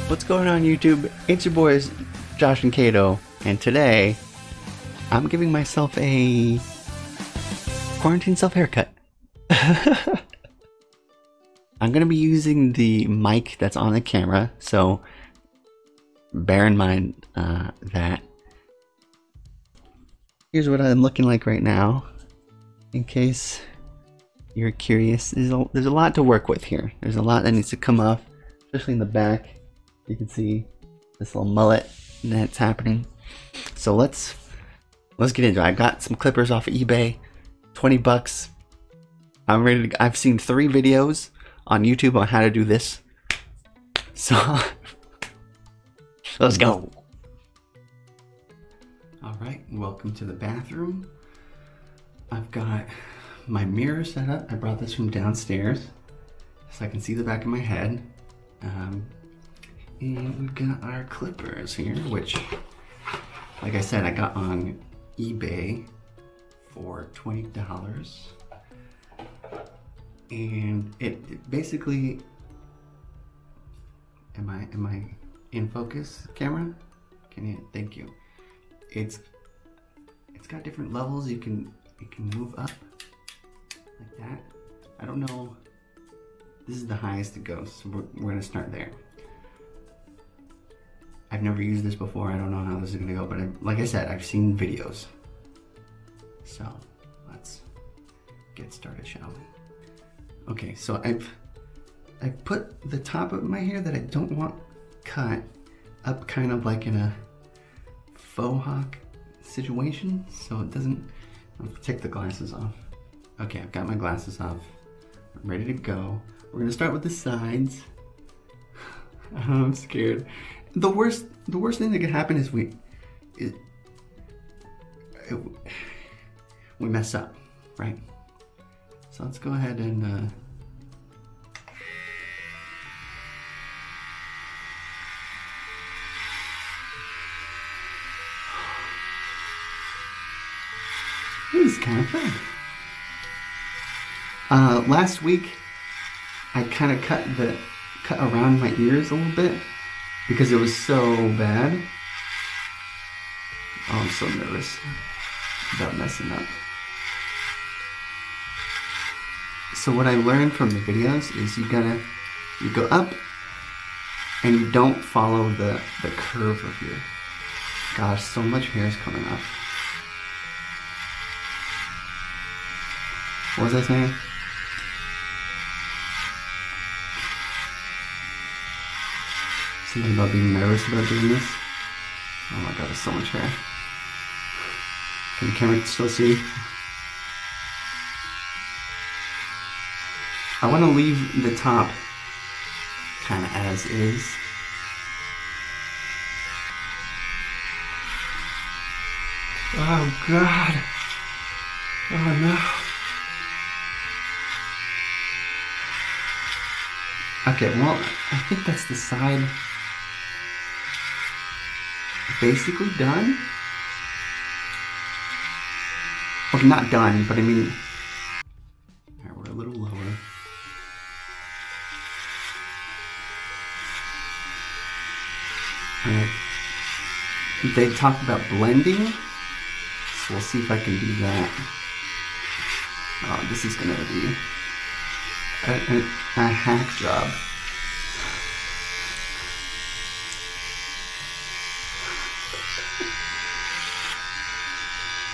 What's going on YouTube? It's your boys Josh and Kato, and today I'm giving myself a quarantine self haircut. I'm gonna be using the mic that's on the camera, so bear in mind that. Here's what I'm looking like right now, in case you're curious. There's a lot to work with here. There's a lot that needs to come off, especially in the back. You can see this little mullet that's happening. So let's get into it. I got some clippers off of eBay, 20 bucks. I'm ready to. I've seen 3 videos on YouTube on how to do this. So let's go. All right, welcome to the bathroom. I've got my mirror set up. I brought this from downstairs so I can see the back of my head. And we've got our clippers here, which, like I said, I got on eBay for $20. And it basically, am I in focus, camera? Can you? Thank you. It's got different levels. You can move up like that. I don't know. This is the highest it goes, so we're gonna start there. I've never used this before. I don't know how this is gonna go, but like I said, I've seen videos. So let's get started, shall we? Okay, so I've put the top of my hair that I don't want cut up kind of like in a faux hawk situation, so it doesn't. I'll take the glasses off. Okay, I've got my glasses off. I'm ready to go. We're gonna start with the sides. I'm scared. The worst thing that could happen is we mess up, right? So let's go ahead and this is kind of fun. Last week I kind of cut around my ears a little bit because it was so bad. Oh, I'm so nervous about messing up. So what I learned from the videos is you go up and you don't follow the curve of your, gosh, so much hair is coming up. What was I saying? Something about being nervous about doing this. Oh my god, there's so much hair. Can the camera still see? I want to leave the top kind of as is. Oh god. Oh no. Okay, well, I think that's the side basically done. Well, not done, but I mean, alright, we're a little lower. Alright, they talked about blending, so we'll see if I can do that. Oh, this is gonna be a hack job.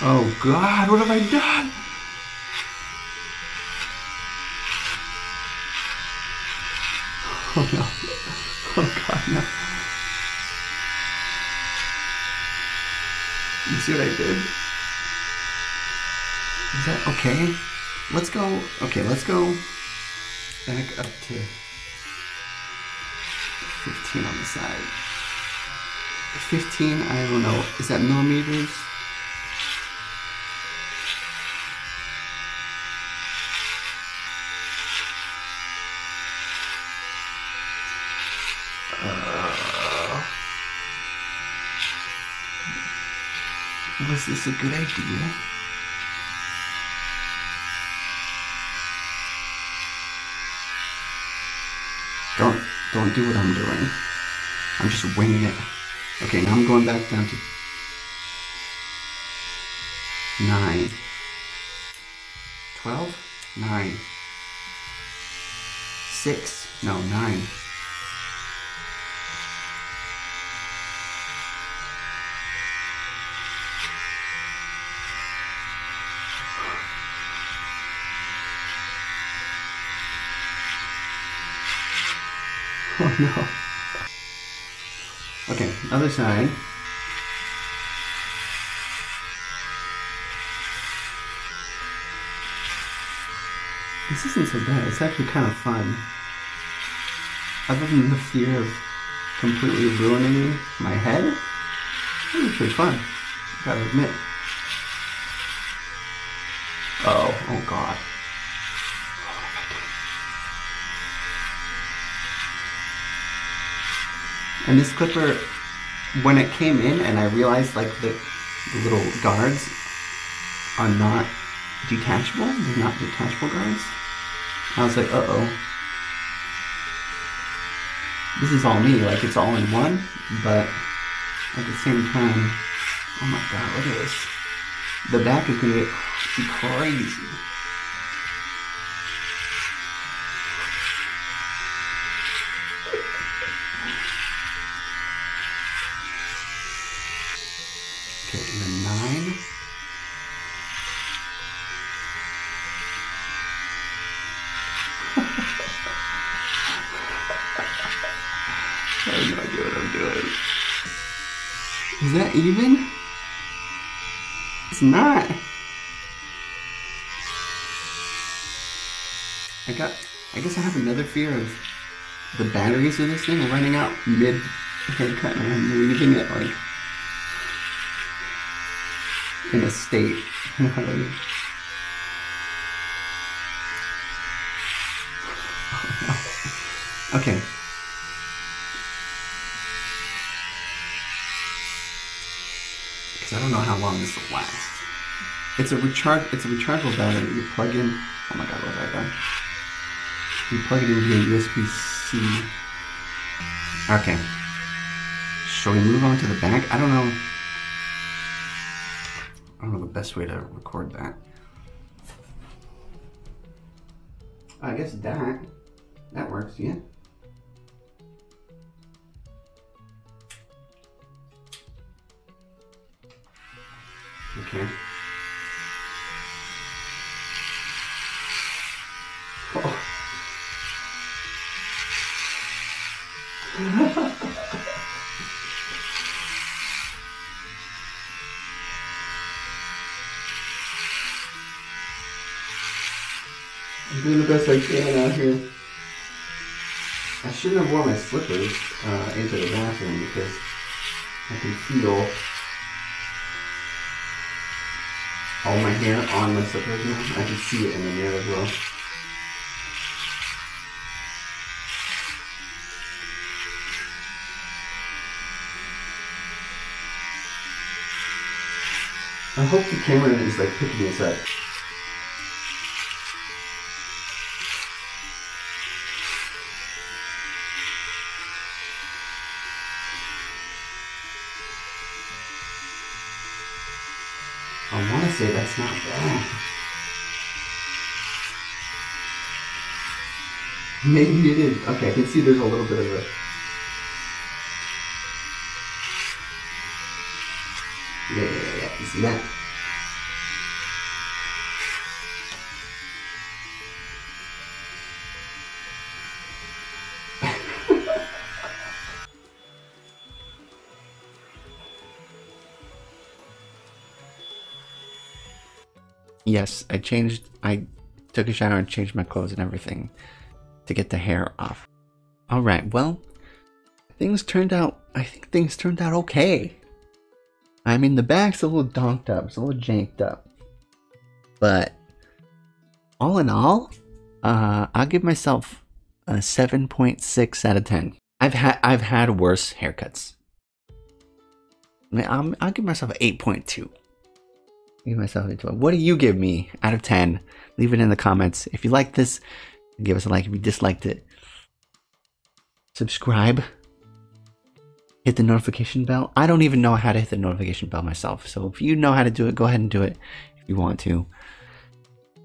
Oh god, what have I done? Oh no. Oh god, no. You see what I did? Is that okay? Let's go. Okay, let's go back up to 15 on the side. 15, I don't know. Is that millimeters? Was this a good idea? Don't do what I'm doing. I'm just winging it. Okay, now I'm going back down to 9. 12? 9. 6. No, 9. Oh no. Okay, other side. This isn't so bad. It's actually kind of fun. Other than the fear of completely ruining my head, it's pretty fun. Gotta admit. Oh god. And this clipper, when it came in and I realized like the little guards are not detachable, they're not detachable guards, I was like, uh-oh. This is all me, like it's all in one, but at the same time, oh my god, look at this. The back is gonna get crazy. Okay, and then 9. I have no idea what I'm doing. Is that even? It's not. I guess I have another fear of the batteries of this thing are running out mid haircut and I'm leaving it like in a state. You know what I mean? Oh, no. Okay. Because I don't know how long this will last. It's a rechargeable battery. You plug in. Oh my god, what have I done? You plug it into your USB-C. Okay. Shall we move on to the back? I don't know the best way to record that. I guess that works, yeah. Okay. Oh. I'm doing the best I can out here. I shouldn't have worn my slippers into the bathroom because I can feel all my hair on my slippers now. I can see it in the mirror as well. I hope the camera is like picking this up. I want to say that's not bad. Maybe it is. Okay, I can see there's a little bit of a... Yeah. You see that? Yes, I took a shower and changed my clothes and everything to get the hair off. Alright, well, I think things turned out okay. I mean, the back's a little donked up, it's a little janked up. But, all in all, I'll give myself a 7.6 out of 10. I've had worse haircuts. I mean, I'll give myself an 8.2. Give myself a 12. What do you give me out of 10? Leave it in the comments. If you like this, give us a like. If you disliked it, subscribe. hit the notification bell. I don't even know how to hit the notification bell myself. So if you know how to do it, go ahead and do it if you want to.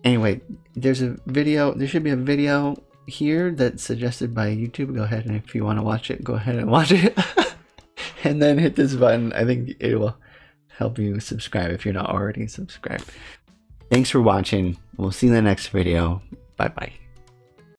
Anyway, there's a video. There should be a video here that's suggested by YouTube. Go ahead, and if you want to watch it, go ahead and watch it. And then hit this button. I think it will help you subscribe if you're not already subscribed. Thanks for watching. We'll see you in the next video. Bye bye.